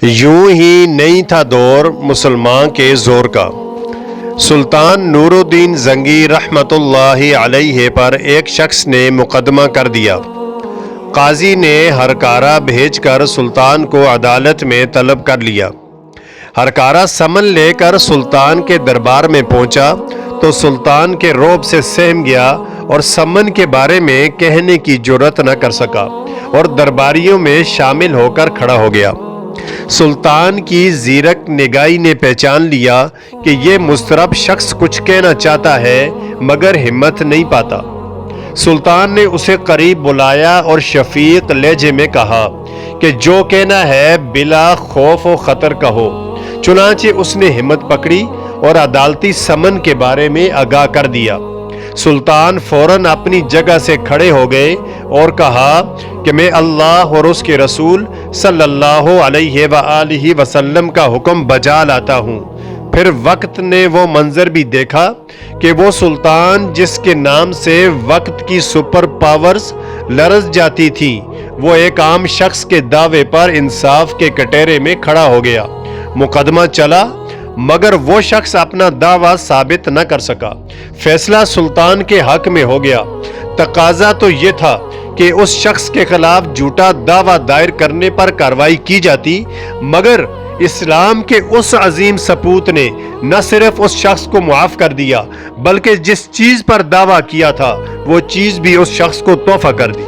यूं ही नहीं था दौर मुसलमान के जोर का। सुल्तान नूरुद्दीन जंगी रहमतुल्लाहि अलैहि पर एक शख्स ने मुकदमा कर दिया। काजी ने हरकारा भेजकर सुल्तान को अदालत में तलब कर लिया। हरकारा समन लेकर सुल्तान के दरबार में पहुंचा तो सुल्तान के रौब से सहम गया और समन के बारे में कहने की जुर्रत न कर सका और दरबारियों में शामिल होकर खड़ा हो गया। सुल्तान की जीरक निगाही ने पहचान लिया कि ये मुस्तरब शख्स कुछ कहना चाहता है मगर हिम्मत नहीं पाता। सुल्तान ने उसे करीब बुलाया और शफीक लहजे में कहा कि जो कहना है बिला खौफ व खतर कहो। चुनांचे उसने हिम्मत पकड़ी और अदालती समन के बारे में आगाह कर दिया। सुल्तान फौरन अपनी जगह से खड़े हो गए और कहा कि मैं अल्लाह और उसके रसूल सल्लल्लाहु अलैहि वसल्लम का हुक्म बजा लाता हूँ। फिर वक्त ने वो मंजर भी देखा कि वो सुल्तान जिसके नाम से वक्त की सुपर पावर्स लरज जाती थी, वो एक आम शख्स के दावे पर इंसाफ के कटहरे में खड़ा हो गया। मुकदमा चला मगर वो शख्स अपना दावा साबित न कर सका। फैसला सुल्तान के हक में हो गया। तकाजा तो ये था कि उस शख्स के खिलाफ झूठा दावा दायर करने पर कार्रवाई की जाती, मगर इस्लाम के उस अजीम सपूत ने न सिर्फ उस शख्स को मुआफ कर दिया बल्कि जिस चीज पर दावा किया था वो चीज भी उस शख्स को तोहफा कर दी।